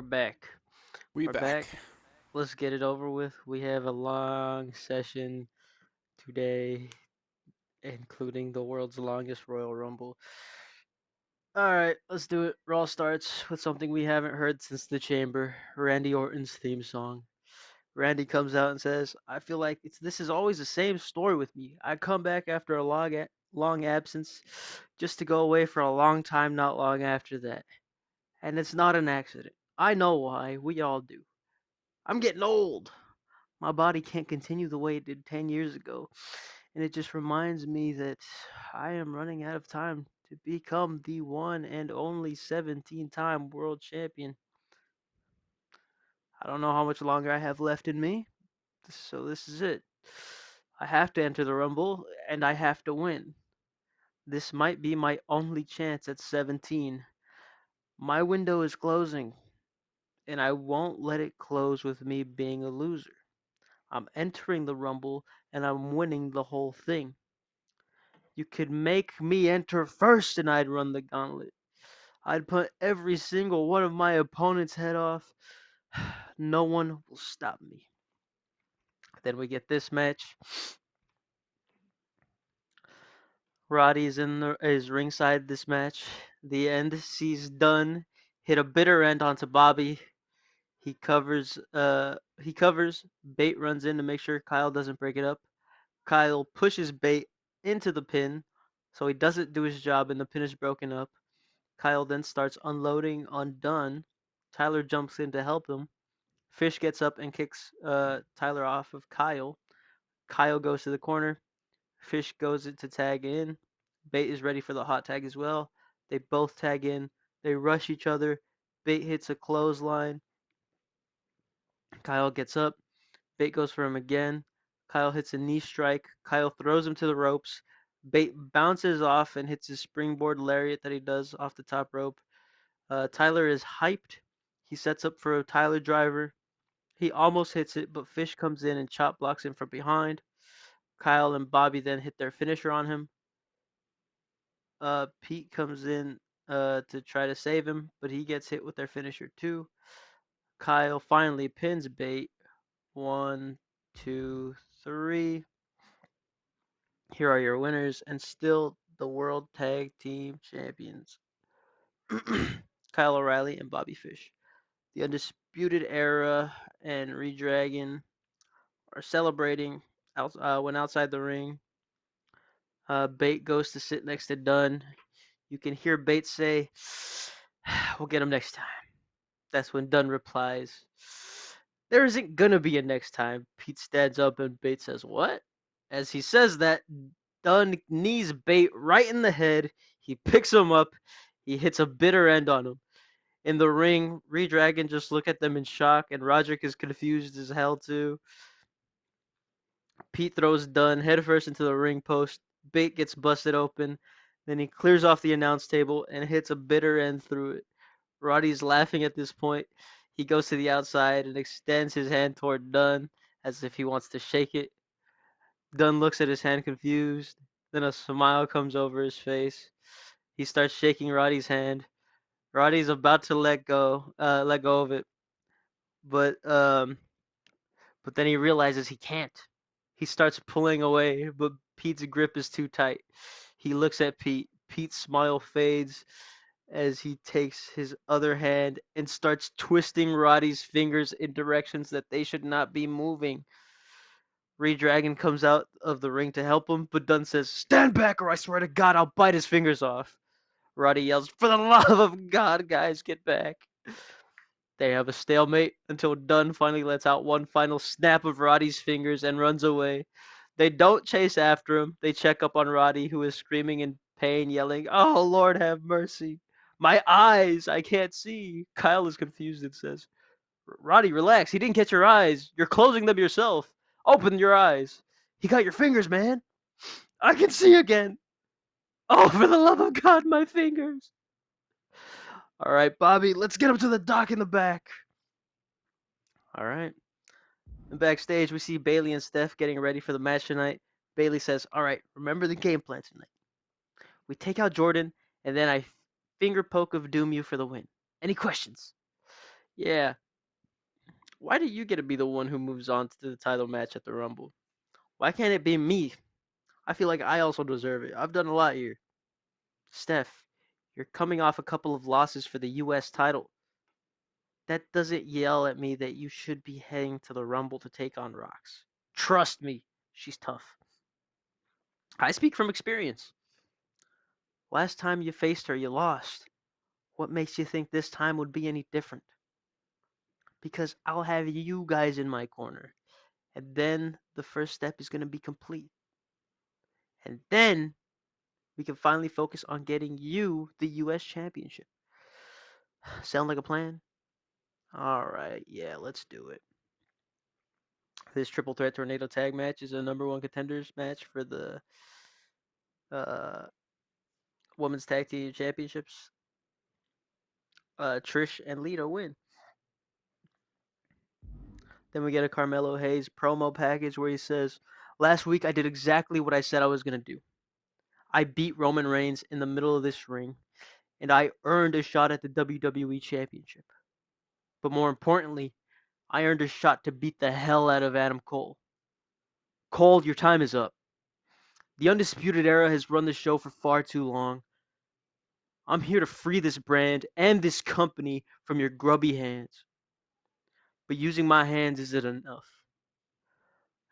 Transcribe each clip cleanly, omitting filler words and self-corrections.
back. We We're back. back. Let's get it over with. We have a long session today, including the world's longest Royal Rumble. Alright, let's do it. Raw starts with something we haven't heard since the Chamber, Randy Orton's theme song. Randy comes out and says, I feel like this is always the same story with me. I come back after a long absence just to go away for a long time not long after that. And it's not an accident. I know why. We all do. I'm getting old. My body can't continue the way it did 10 years ago. And it just reminds me that I am running out of time to become the one and only 17-time world champion. I don't know how much longer I have left in me, so this is it. I have to enter the Rumble, and I have to win. This might be my only chance at 17. My window is closing, and I won't let it close with me being a loser. I'm entering the Rumble, and I'm winning the whole thing. You could make me enter first and I'd run the gauntlet. I'd put every single one of my opponent's head off. No one will stop me. Then we get this match. Roddy's ringside this match. The end sees Dunn hit a bitter end onto Bobby. He covers. Bate runs in to make sure Kyle doesn't break it up. Kyle pushes Bate into the pin, so he doesn't do his job and the pin is broken up. Kyle then starts unloading on Dunn. Tyler jumps in to help him. Fish gets up and kicks Tyler off of Kyle. Kyle goes to the corner. Fish goes to tag in. Bate is ready for the hot tag as well. They both tag in. They rush each other. Bate hits a clothesline. Kyle gets up. Bate goes for him again. Kyle hits a knee strike. Kyle throws him to the ropes. Bate bounces off and hits his springboard lariat that he does off the top rope. Tyler is hyped. He sets up for a Tyler driver. He almost hits it, but Fish comes in and chop blocks him from behind. Kyle and Bobby then hit their finisher on him. Pete comes in to try to save him, but he gets hit with their finisher too. Kyle finally pins Bate. 1, 2, 3. Here are your winners, and still the World Tag Team Champions. Kyle O'Reilly and Bobby Fish. The Undisputed Era and Redragon are celebrating when outside the ring. Bate goes to sit next to Dunn. You can hear Bate say, we'll get him next time. That's when Dunn replies, there isn't gonna be a next time. Pete stands up and Bate says, what? As he says that, Dunn knees Bate right in the head. He picks him up. He hits a bitter end on him. In the ring, Redragon just look at them in shock, and Roderick is confused as hell too. Pete throws Dunn headfirst into the ring post. Bate gets busted open. Then he clears off the announce table and hits a bitter end through it. Roddy's laughing at this point. He goes to the outside and extends his hand toward Dunn as if he wants to shake it. Dunn looks at his hand confused. Then a smile comes over his face. He starts shaking Roddy's hand. Roddy's about to let go of it, but then he realizes he can't. He starts pulling away, but Pete's grip is too tight. He looks at Pete. Pete's smile fades as he takes his other hand and starts twisting Roddy's fingers in directions that they should not be moving. Redragon comes out of the ring to help him, but Dunn says, stand back or I swear to God I'll bite his fingers off. Roddy yells, for the love of God, guys, get back. They have a stalemate until Dunn finally lets out one final snap of Roddy's fingers and runs away. They don't chase after him. They check up on Roddy, who is screaming in pain, yelling, oh, Lord, have mercy. My eyes, I can't see. Kyle is confused and says, Roddy, relax. He didn't get your eyes. You're closing them yourself. Open your eyes. He got your fingers, man. I can see again. Oh, for the love of God, my fingers. All right, Bobby, let's get him to the dock in the back. All right. And backstage, we see Bailey and Steph getting ready for the match tonight. Bailey says, all right, remember the game plan tonight. We take out Jordan, and then I finger poke of Doom you for the win. Any questions? Yeah, why do you get to be the one who moves on to the title match at the Rumble? Why can't it be me? I feel like I also deserve it. I've done a lot here. Steph, you're coming off a couple of losses for the US title. That doesn't yell at me that you should be heading to the Rumble to take on Rox. Trust me, she's tough. I speak from experience. Last time you faced her, you lost. What makes you think this time would be any different? Because I'll have you guys in my corner. And then the first step is going to be complete. And then we can finally focus on getting you the US Championship. Sound like a plan? Alright, yeah, let's do it. This triple threat tornado tag match is a number one contenders match for the uh, women's tag team championships. Trish and Lita win. Then we get a Carmelo Hayes promo package where he says, "Last week I did exactly what I said I was going to do. I beat Roman Reigns in the middle of this ring, and I earned a shot at the WWE Championship. But more importantly, I earned a shot to beat the hell out of Adam Cole. Cole, your time is up. The Undisputed Era has run the show for far too long. I'm here to free this brand and this company from your grubby hands. But using my hands isn't enough.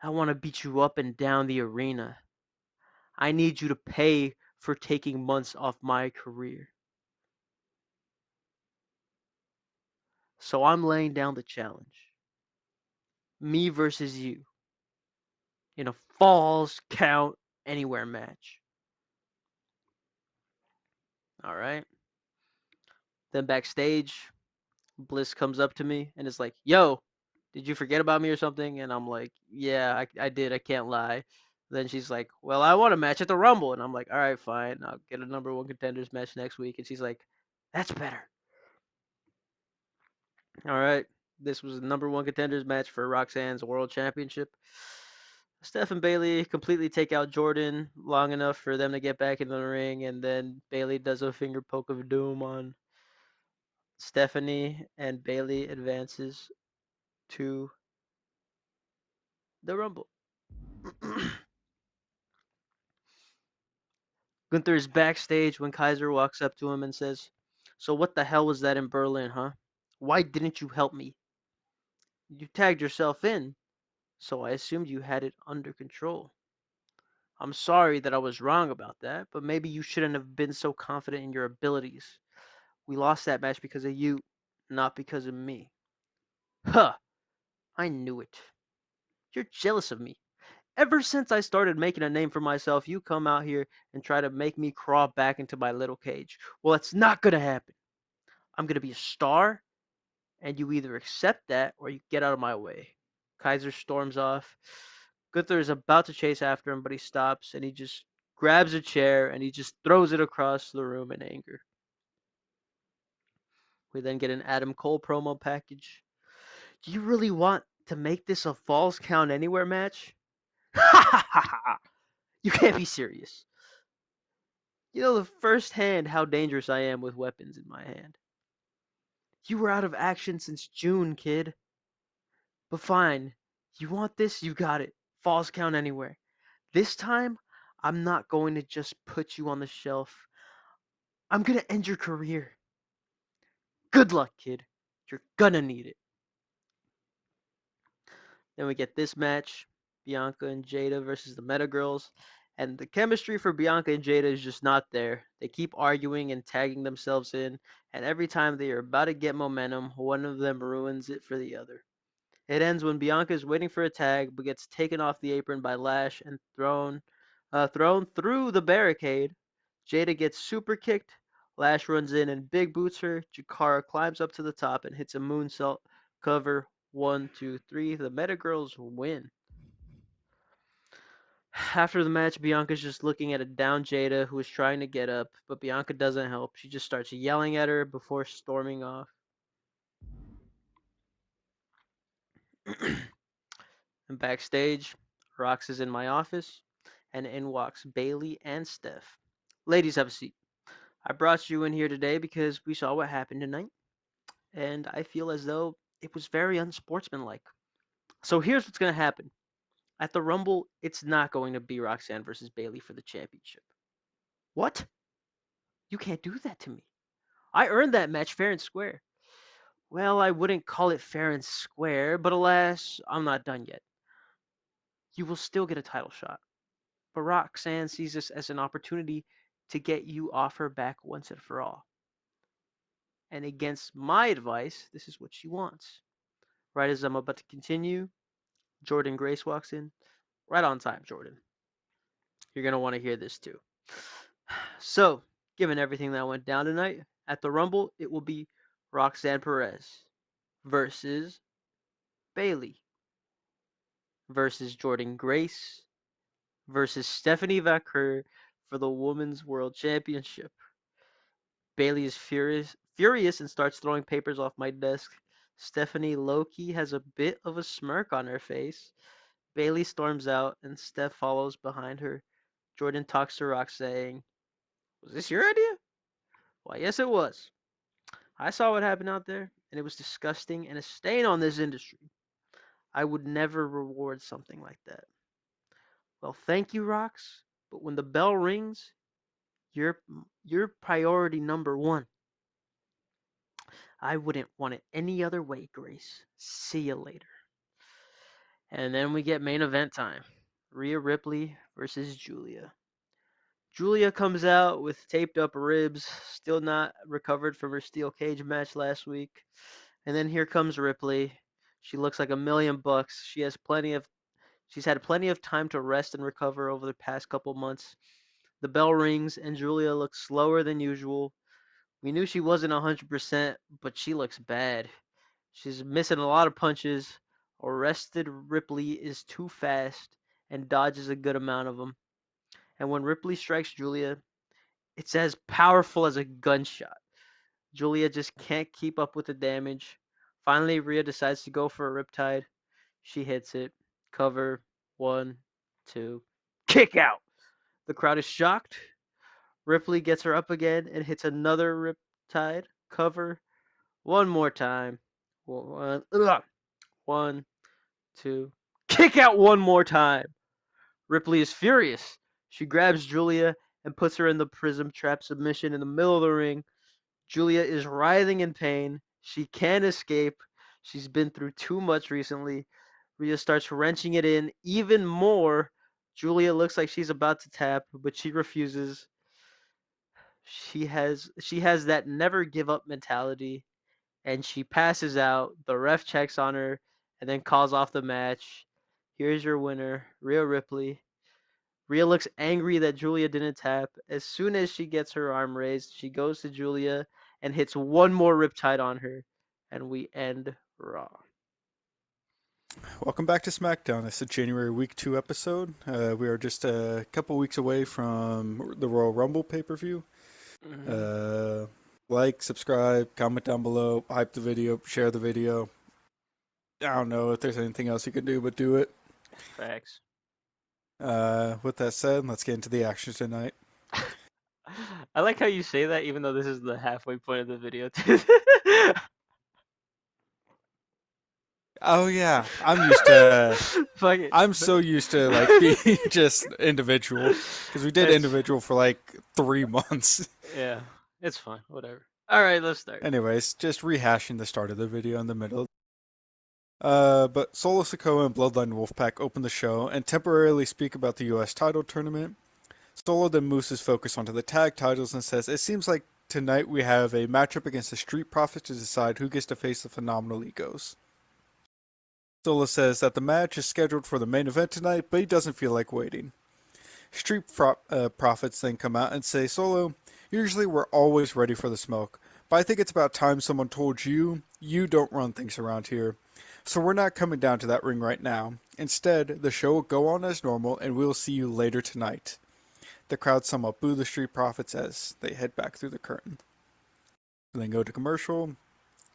I want to beat you up and down the arena. I need you to pay for taking months off my career. So I'm laying down the challenge. Me versus you in a Falls Count Anywhere match. All right. Then backstage, Bliss comes up to me and is like, "Yo, did you forget about me or something?" And I'm like, "Yeah, I did. I can't lie." Then she's like, "Well, I want a match at the Rumble." And I'm like, "All right, fine. I'll get a number one contenders match next week." And she's like, "That's better." All right. This was a number one contenders match for Roxanne's World Championship. Steph and Bailey completely take out Jordan long enough for them to get back in the ring, and then Bailey does a finger poke of doom on Stephanie, and Bailey advances to the Rumble. Gunther is backstage when Kaiser walks up to him and says, "So what the hell was that in Berlin, huh? Why didn't you help me? You tagged yourself in, so I assumed you had it under control. I'm sorry that I was wrong about that, but maybe you shouldn't have been so confident in your abilities. We lost that match because of you, not because of me." Huh, I knew it. You're jealous of me. Ever since I started making a name for myself, you come out here and try to make me crawl back into my little cage. Well, it's not gonna happen. I'm gonna be a star, and you either accept that or you get out of my way. Kaiser storms off. Gunther is about to chase after him, but he stops and he just grabs a chair and he just throws it across the room in anger. We then get an Adam Cole promo package. Do you really want to make this a Falls Count Anywhere match? Ha ha ha ha! You can't be serious. You know the first hand how dangerous I am with weapons in my hand. You were out of action since June, kid. But fine. You want this? You got it. Falls Count Anywhere. This time, I'm not going to just put you on the shelf. I'm going to end your career. Good luck, kid. You're gonna need it. Then we get this match, Bianca and Jada versus the Meta Girls. And the chemistry for Bianca and Jada is just not there. They keep arguing and tagging themselves in, and every time they are about to get momentum, one of them ruins it for the other. It ends when Bianca is waiting for a tag, but gets taken off the apron by Lash and thrown through the barricade. Jada gets super kicked. Lash runs in and big boots her. Jakara climbs up to the top and hits a moonsault cover. 1, 2, 3. The Meta Girls win. After the match, Bianca's just looking at a down Jada who is trying to get up, but Bianca doesn't help. She just starts yelling at her before storming off. And backstage, Rox is in my office, and in walks Bailey and Steph. "Ladies, have a seat. I brought you in here today because we saw what happened tonight. and I feel as though it was very unsportsmanlike. So here's what's going to happen. At the Rumble, it's not going to be Roxanne versus Bailey for the championship. What? You can't do that to me. I earned that match fair and square. Well, I wouldn't call it fair and square, but alas, I'm not done yet. You will still get a title shot. But Roxanne sees this as an opportunity to get you off her back once and for all. And against my advice, this is what she wants. Right as I'm about to continue, Jordan Grace walks in. Right on time, Jordan. You're going to want to hear this too. So, given everything that went down tonight, at the Rumble, it will be Roxanne Perez versus Bailey versus Jordan Grace versus Stephanie Vaquer for the Women's World Championship. Bailey is furious and starts throwing papers off my desk. Stephanie Loki has a bit of a smirk on her face. Bailey storms out and Steph follows behind her. Jordan talks to Rox saying, "Was this your idea?" Why, yes, it was. I saw what happened out there, and it was disgusting and a stain on this industry. I would never reward something like that. Well, thank you, Rox, but when the bell rings, you're priority number one. I wouldn't want it any other way, Grace. See you later. And then we get main event time. Rhea Ripley versus Julia. Julia comes out with taped up ribs, still not recovered from her steel cage match last week. And then here comes Ripley. She looks like $1,000,000. She's had plenty of time to rest and recover over the past couple months. The bell rings and Julia looks slower than usual. We knew she wasn't 100%, but she looks bad. She's missing a lot of punches. Arrested Ripley is too fast and dodges a good amount of them. And when Ripley strikes Julia, it's as powerful as a gunshot. Julia just can't keep up with the damage. Finally, Rhea decides to go for a riptide. She hits it. Cover. One, two. Kick out! The crowd is shocked. Ripley gets her up again and hits another riptide. Cover. One more time. One, two. Kick out one more time. Ripley is furious. She grabs Julia and puts her in the prism trap submission in the middle of the ring. Julia is writhing in pain. She can't escape. She's been through too much recently. Rhea starts wrenching it in even more. Julia looks like she's about to tap, but she refuses. She has that never give up mentality, and she passes out. The ref checks on her and then calls off the match. Here's your winner, Rhea Ripley. Rhea looks angry that Julia didn't tap. As soon as she gets her arm raised, she goes to Julia and hits one more riptide on her, and we end Raw. Welcome back to SmackDown. It's a January Week 2 episode. We are just a couple weeks away from the Royal Rumble pay per view. Mm-hmm. Uh, like, subscribe, comment down below, hype the video, share the video. I don't know if there's anything else you can do, but do it. Facts. With that said, let's get into the action tonight. I like how you say that, even though this is the halfway point of the video. Oh yeah, I'm used to. Fuck it. I'm so used to like being just individual because we did It's individual for like 3 months. yeah, it's fine. Whatever. All right, let's start. Anyways, just rehashing the start of the video in the middle. But Solo Sikoa and Bloodline Wolfpack open the show and temporarily speak about the US title tournament. Solo then moves his focus onto the tag titles and says, "It seems like tonight we have a matchup against the Street Profits to decide who gets to face the Phenomenal Egos." Solo says that the match is scheduled for the main event tonight, but he doesn't feel like waiting. Profits then come out and say, "Solo, usually we're always ready for the smoke, but I think it's about time someone told you you don't run things around here. So we're not coming down to that ring right now. Instead, the show will go on as normal and we'll see you later tonight." The crowd somewhat boo the Street Profits as they head back through the curtain. And then go to commercial.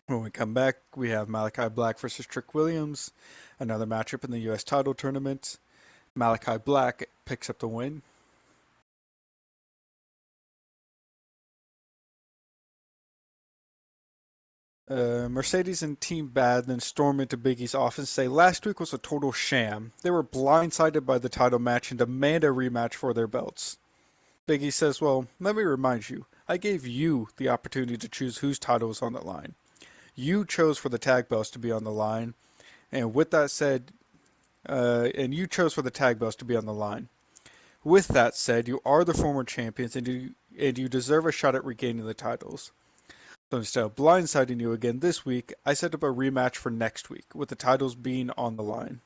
When we come back, we have Malachi Black versus Trick Williams, another matchup in the US title tournament. Malachi Black picks up the win. Mercedes and Team Bad then storm into Big E's office and say last week was a total sham. They were blindsided by the title match and demand a rematch for their belts. Big E says, well, let me remind you, I gave you the opportunity to choose whose title was on the line. You chose for the tag belts to be on the line, and with that said, and you chose for the tag belts to be on the line. With that said, you are the former champions and you deserve a shot at regaining the titles. So instead of blindsiding you again this week, I set up a rematch for next week, with the titles being on the line.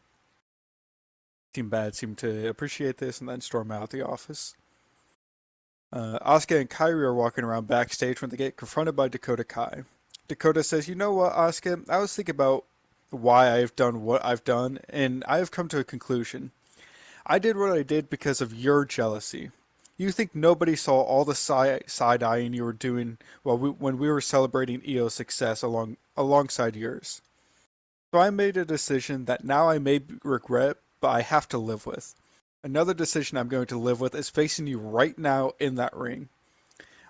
Team Bad seemed to appreciate this and then storm out of the office. Asuka and Kairi are walking around backstage when they get confronted by Dakota Kai. Dakota says, you know what, Asuka, I was thinking about why I've done what I've done, and I have come to a conclusion. I did what I did because of your jealousy. You think nobody saw all the side eyeing you were doing when we were celebrating EO's success alongside yours. So I made a decision that now I may regret, but I have to live with. Another decision I'm going to live with is facing you right now in that ring.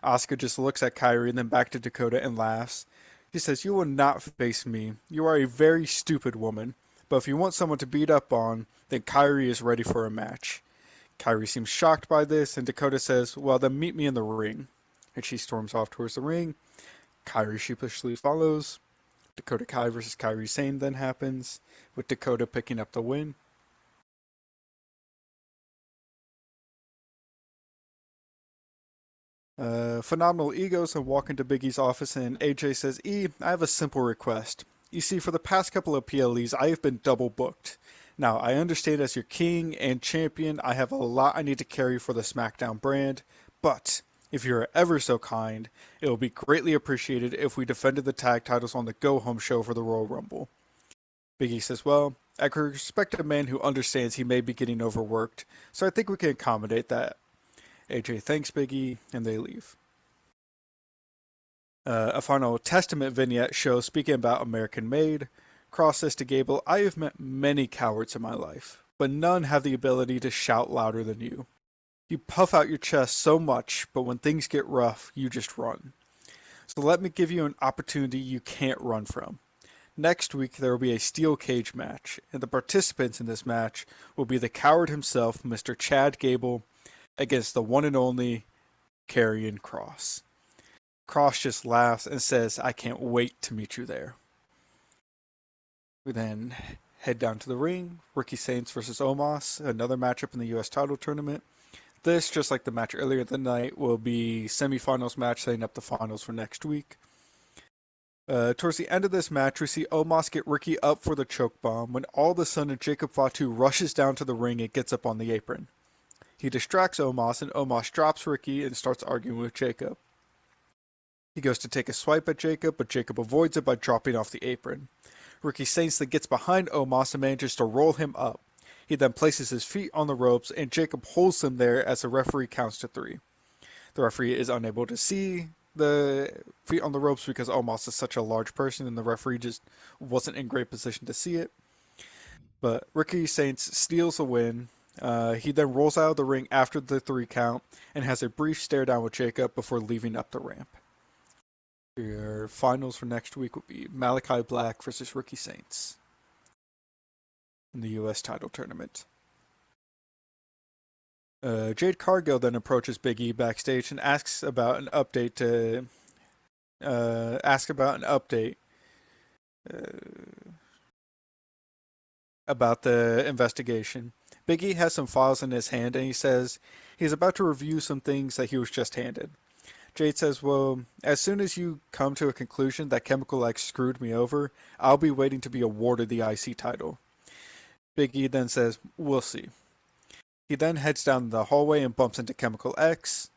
Asuka just looks at Kairi and then back to Dakota and laughs. She says, you will not face me. You are a very stupid woman. But if you want someone to beat up on, then Kairi is ready for a match. Kairi seems shocked by this, and Dakota says, well, then meet me in the ring. And she storms off towards the ring. Kairi sheepishly follows. Dakota Kai versus Kairi Sane then happens, with Dakota picking up the win. Phenomenal egos and walk into Big E's office, and AJ says, E, I have a simple request. You see, for the past couple of PLEs, I have been double booked. Now, I understand as your king and champion, I have a lot I need to carry for the SmackDown brand, but if you're ever so kind, it will be greatly appreciated if we defended the tag titles on the Go Home show for the Royal Rumble. Big E says, well, I can respect a man who understands he may be getting overworked, so I think we can accommodate that. AJ thanks Big E, and they leave. A final Testament vignette shows speaking about American Made. Cross says to Gable, I have met many cowards in my life, but none have the ability to shout louder than you. You puff out your chest so much, but when things get rough, you just run. So let me give you an opportunity you can't run from. Next week, there will be a steel cage match, and the participants in this match will be the coward himself, Mr. Chad Gable, against the one and only Karrion Kross. Cross just laughs and says, I can't wait to meet you there. We then head down to the ring. Ricky Saints versus Omos, another matchup in the U.S. title tournament. This, just like the match earlier in the night, will be semifinals match setting up the finals for next week. Towards the end of this match, we see Omos get Ricky up for the choke bomb when all of a sudden Jacob Fatu rushes down to the ring and gets up on the apron. He distracts Omos and Omos drops Ricky and starts arguing with Jacob. He goes to take a swipe at Jacob, but Jacob avoids it by dropping off the apron. Ricky Saints then gets behind Omos and manages to roll him up. He then places his feet on the ropes, and Jacob holds him there as the referee counts to 3. The referee is unable to see the feet on the ropes because Omos is such a large person, and the referee just wasn't in great position to see it. But Ricky Saints steals a win. He then rolls out of the ring after the 3 count and has a brief stare down with Jacob before leaving up the ramp. Your finals for next week will be Malachi Black versus Ricky Saints in the U.S. title tournament. Jade Cargill then approaches Big E backstage and asks about an update to uh, about the investigation. Big E has some files in his hand and he says he's about to review some things that he was just handed. Jade says, well, as soon as you come to a conclusion that Chemical X screwed me over, I'll be waiting to be awarded the IC title. Big E then says, we'll see. He then heads down the hallway and bumps into Chemical X.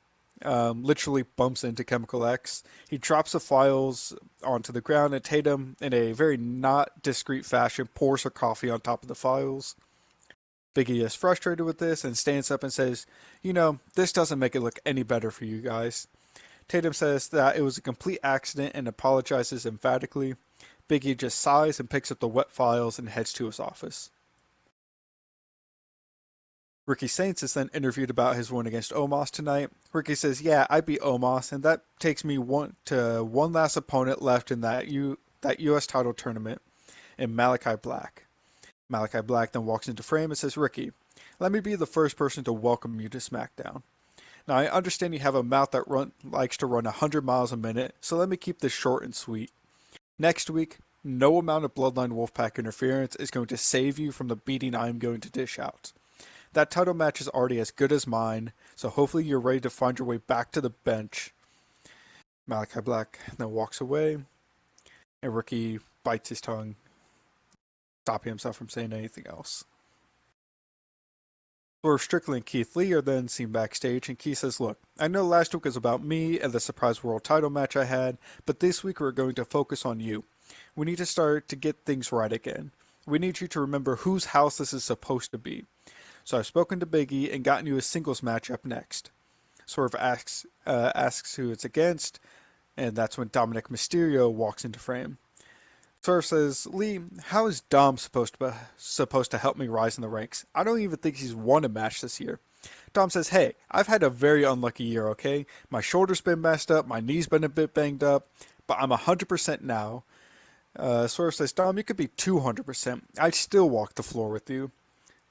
Literally bumps into Chemical X. He drops the files onto the ground, and Tatum, in a very not discreet fashion, pours her coffee on top of the files. Biggie is frustrated with this and stands up and says, you know, this doesn't make it look any better for you guys. Tatum says that it was a complete accident and apologizes emphatically. Biggie just sighs and picks up the wet files and heads to his office. Ricky Saints is then interviewed about his win against Omos tonight. Ricky says, "Yeah, I beat Omos, and that takes me one last opponent left in that U.S. title tournament in Malachi Black." Malachi Black then walks into frame and says, "Ricky, let me be the first person to welcome you to SmackDown. Now I understand you have a mouth that likes to run 100 miles a minute, so let me keep this short and sweet. Next week, no amount of Bloodline Wolfpack interference is going to save you from the beating I am going to dish out. That title match is already as good as mine, so hopefully you're ready to find your way back to the bench." Malachi Black then walks away, and Ricky bites his tongue, stopping himself from saying anything else. Swerve Strickland and Keith Lee are then seen backstage, and Keith says, "Look, I know last week was about me and the surprise world title match I had, but this week we're going to focus on you. We need to start to get things right again. We need you to remember whose house this is supposed to be. So I've spoken to Big E and gotten you a singles match up next." Swerve asks who it's against, and that's when Dominic Mysterio walks into frame. Swerve says, "Lee, how is Dom supposed to help me rise in the ranks? I don't even think he's won a match this year." Dom says, "Hey, I've had a very unlucky year, okay? My shoulder's been messed up, my knee's been a bit banged up, but I'm 100% now." Swerve says, "Dom, you could be 200%. I'd still walk the floor with you."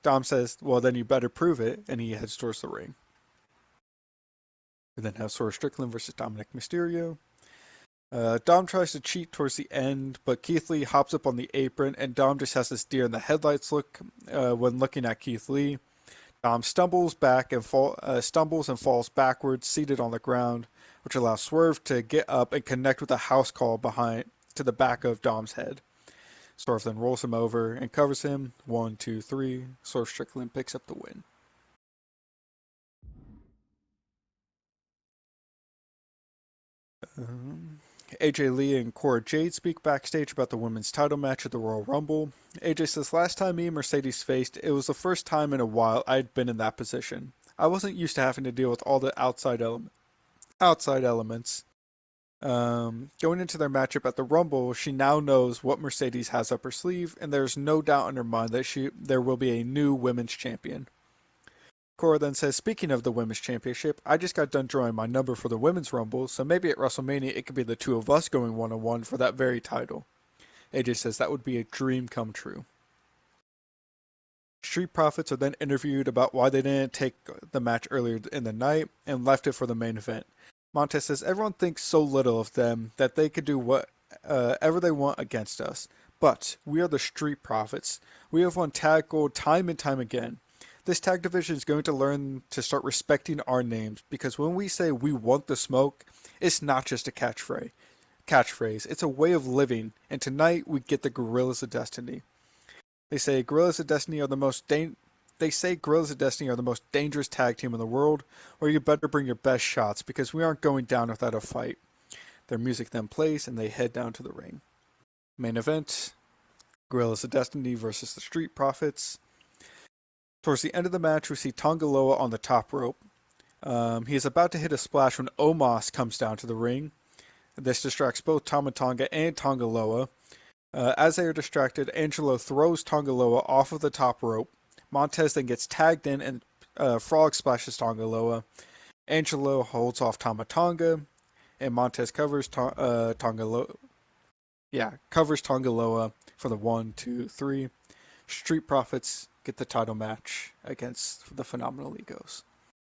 Dom says, "Well, then you better prove it," and he heads towards the ring. We then have Swerve Strickland versus Dominic Mysterio. Dom tries to cheat towards the end, but Keith Lee hops up on the apron, and Dom just has this deer in the headlights look when looking at Keith Lee. Dom stumbles and falls backwards, seated on the ground, which allows Swerve to get up and connect with a house call behind to the back of Dom's head. Swerve then rolls him over and covers him. 1, 2, 3. Swerve Strickland picks up the win. Um, AJ Lee and Cora Jade speak backstage about the women's title match at the Royal Rumble. AJ says, "Last time me and Mercedes faced, it was the first time in a while I'd been in that position. I wasn't used to having to deal with all the outside elements. Going into their matchup at the Rumble, she now knows what Mercedes has up her sleeve, and there's no doubt in her mind that there will be a new women's champion." Cora then says, "Speaking of the women's championship, I just got done drawing my number for the women's rumble, so maybe at WrestleMania it could be the two of us going one on one for that very title." AJ says that would be a dream come true. Street Profits are then interviewed about why they didn't take the match earlier in the night and left it for the main event. Montez says everyone thinks so little of them that they could do whatever they want against us. But we are the Street Profits. We have won tag gold time and time again. This tag division is going to learn to start respecting our names because when we say we want the smoke, it's not just a catchphrase. It's a way of living, and tonight we get the Gorillas of Destiny. They say Gorillas of Destiny are the most They say Gorillas of Destiny are the most dangerous tag team in the world, or you better bring your best shots because we aren't going down without a fight. Their music then plays and they head down to the ring. Main event: Gorillas of Destiny versus the Street Profits. Towards the end of the match, we see Tongaloa on the top rope. He is about to hit a splash when Omos comes down to the ring. This distracts both Tama Tonga and Tongaloa. As they are distracted, Angelo throws Tongaloa off of the top rope. Montez then gets tagged in and Frog splashes Tongaloa. Angelo holds off Tama Tonga, and Montez Tongaloa. Yeah, covers Tongaloa for the 1, 2, 3. Street Profits get the title match against the Phenomenal Egos.